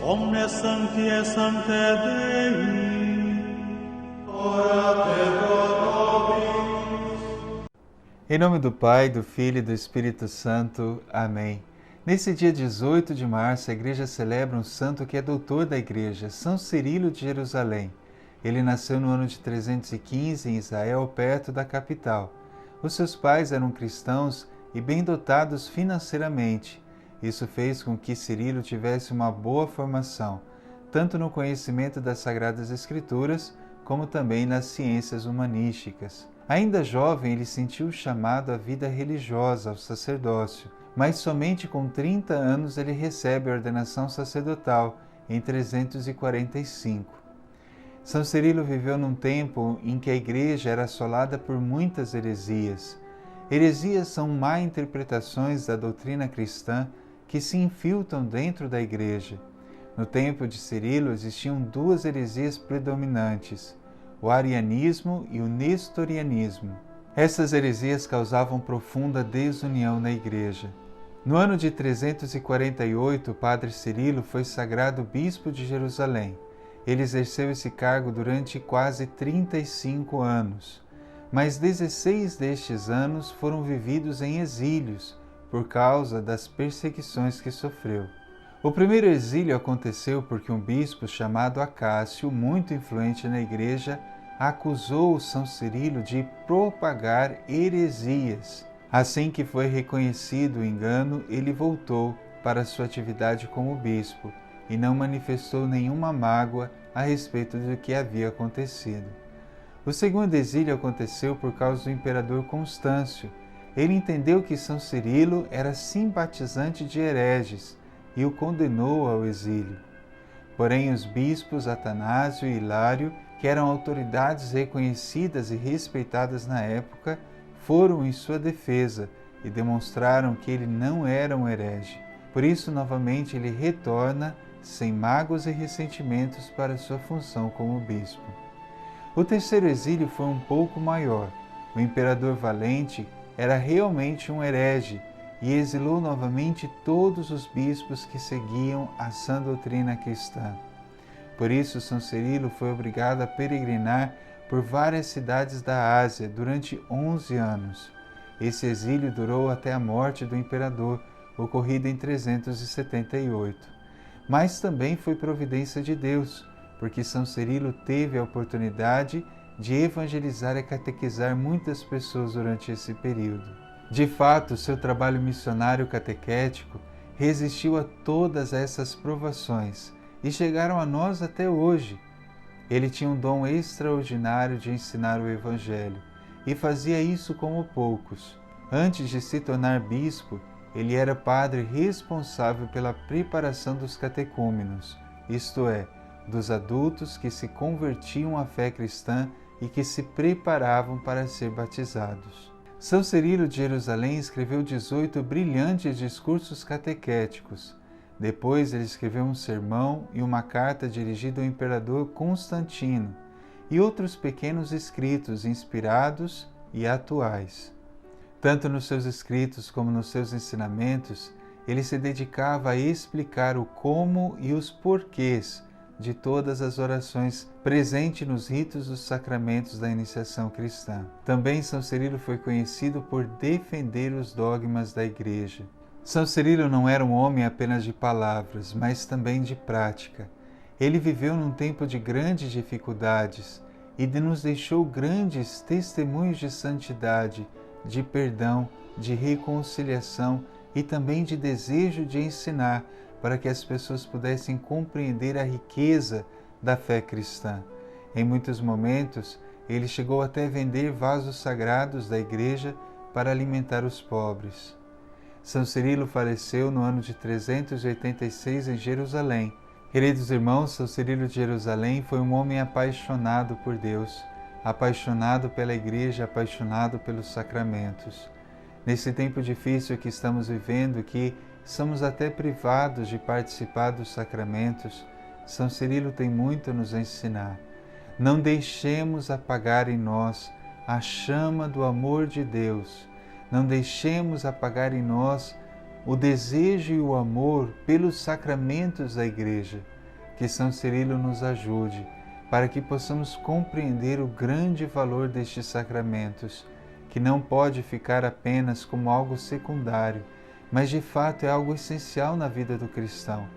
omnes sancti sancte Dei, ora et pro nobis. Em nome do Pai, do Filho e do Espírito Santo. Amém. Nesse dia 18 de março, a Igreja celebra um santo que é doutor da Igreja, São Cirilo de Jerusalém. Ele nasceu no ano de 315 em Israel, perto da capital. Os seus pais eram cristãos e bem dotados financeiramente. Isso fez com que Cirilo tivesse uma boa formação, tanto no conhecimento das Sagradas Escrituras, como também nas ciências humanísticas. Ainda jovem, ele sentiu o chamado à vida religiosa, ao sacerdócio, mas somente com 30 anos ele recebe a ordenação sacerdotal, em 345. São Cirilo viveu num tempo em que a Igreja era assolada por muitas heresias. Heresias são má interpretações da doutrina cristã que se infiltram dentro da Igreja. No tempo de Cirilo existiam duas heresias predominantes, o arianismo e o nestorianismo. Essas heresias causavam profunda desunião na Igreja. No ano de 348, o padre Cirilo foi sagrado bispo de Jerusalém. Ele exerceu esse cargo durante quase 35 anos, mas 16 destes anos foram vividos em exílios por causa das perseguições que sofreu. O primeiro exílio aconteceu porque um bispo chamado Acácio, muito influente na Igreja, acusou São Cirilo de propagar heresias. Assim que foi reconhecido o engano, ele voltou para sua atividade como bispo e não manifestou nenhuma mágoa a respeito do que havia acontecido. O segundo exílio aconteceu por causa do imperador Constâncio. Ele entendeu que São Cirilo era simpatizante de hereges e o condenou ao exílio. Porém, os bispos Atanásio e Hilário, que eram autoridades reconhecidas e respeitadas na época, foram em sua defesa e demonstraram que ele não era um herege. Por isso, novamente, ele retorna sem mágoas e ressentimentos para sua função como bispo. O terceiro exílio foi um pouco maior. O imperador Valente era realmente um herege e exilou novamente todos os bispos que seguiam a sã doutrina cristã. Por isso, São Cirilo foi obrigado a peregrinar por várias cidades da Ásia durante 11 anos. Esse exílio durou até a morte do imperador, ocorrida em 378. Mas também foi providência de Deus, porque São Cirilo teve a oportunidade de evangelizar e catequizar muitas pessoas durante esse período. De fato, seu trabalho missionário catequético resistiu a todas essas provações e chegaram a nós até hoje. Ele tinha um dom extraordinário de ensinar o Evangelho e fazia isso como poucos. Antes de se tornar bispo, ele era padre responsável pela preparação dos catecúmenos, isto é, dos adultos que se convertiam à fé cristã e que se preparavam para ser batizados. São Cirilo de Jerusalém escreveu 18 brilhantes discursos catequéticos. Depois ele escreveu um sermão e uma carta dirigida ao imperador Constantino e outros pequenos escritos inspirados e atuais. Tanto nos seus escritos como nos seus ensinamentos, ele se dedicava a explicar o como e os porquês de todas as orações presentes nos ritos dos sacramentos da iniciação cristã. Também São Cirilo foi conhecido por defender os dogmas da Igreja. São Cirilo não era um homem apenas de palavras, mas também de prática. Ele viveu num tempo de grandes dificuldades e nos deixou grandes testemunhos de santidade, de perdão, de reconciliação e também de desejo de ensinar para que as pessoas pudessem compreender a riqueza da fé cristã. Em muitos momentos, ele chegou até vender vasos sagrados da Igreja para alimentar os pobres. São Cirilo faleceu no ano de 386 em Jerusalém. Queridos irmãos, São Cirilo de Jerusalém foi um homem apaixonado por Deus, apaixonado pela Igreja, apaixonado pelos sacramentos. Nesse tempo difícil que estamos vivendo, que somos até privados de participar dos sacramentos, São Cirilo tem muito a nos ensinar. Não deixemos apagar em nós a chama do amor de Deus. Não deixemos apagar em nós o desejo e o amor pelos sacramentos da Igreja. que São Cirilo nos ajude, para que possamos compreender o grande valor destes sacramentos, que não pode ficar apenas como algo secundário, mas de fato é algo essencial na vida do cristão.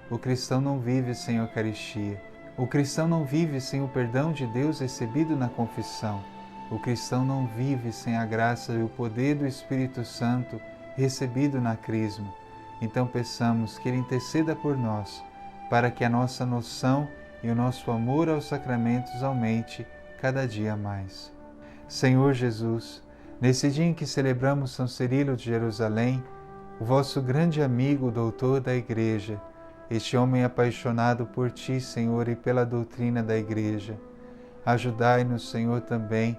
O cristão não vive sem a Eucaristia. O cristão não vive sem o perdão de Deus recebido na confissão. O cristão não vive sem a graça e o poder do Espírito Santo recebido na Crisma. Então peçamos que Ele interceda por nós, para que a nossa noção e o nosso amor aos sacramentos aumente cada dia mais. Senhor Jesus, nesse dia em que celebramos São Cirilo de Jerusalém, o vosso grande amigo, doutor da Igreja, este homem apaixonado por Ti, Senhor, e pela doutrina da Igreja, ajudai-nos, Senhor, também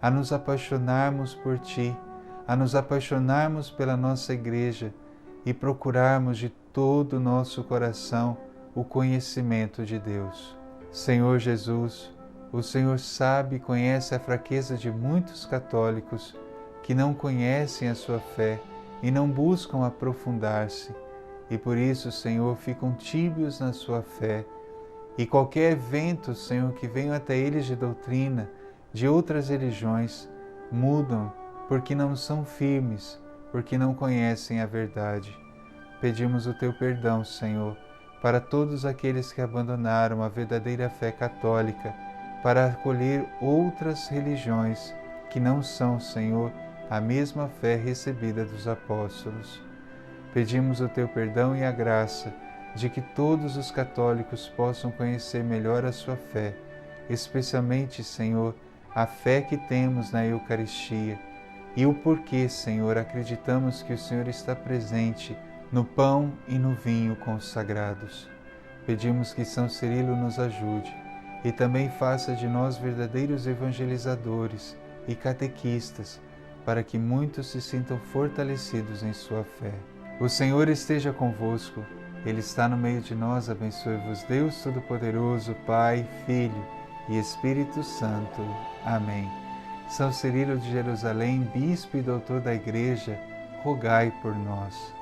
a nos apaixonarmos por Ti, a nos apaixonarmos pela nossa Igreja e procurarmos de todo o nosso coração o conhecimento de Deus. Senhor Jesus, o Senhor sabe e conhece a fraqueza de muitos católicos que não conhecem a sua fé e não buscam aprofundar-se, e por isso, Senhor, ficam tíbios na sua fé, e qualquer evento, Senhor, que venha até eles de doutrina, de outras religiões, mudam porque não são firmes, porque não conhecem a verdade. Pedimos o Teu perdão, Senhor, para todos aqueles que abandonaram a verdadeira fé católica para acolher outras religiões que não são, Senhor, a mesma fé recebida dos apóstolos. Pedimos o Teu perdão e a graça de que todos os católicos possam conhecer melhor a sua fé, especialmente, Senhor, a fé que temos na Eucaristia e o porquê, Senhor, acreditamos que o Senhor está presente no pão e no vinho consagrados. Pedimos que São Cirilo nos ajude e também faça de nós verdadeiros evangelizadores e catequistas, para que muitos se sintam fortalecidos em sua fé. O Senhor esteja convosco, Ele está no meio de nós. Abençoe-vos Deus Todo-Poderoso, Pai, Filho e Espírito Santo. Amém. São Cirilo de Jerusalém, Bispo e Doutor da Igreja, rogai por nós.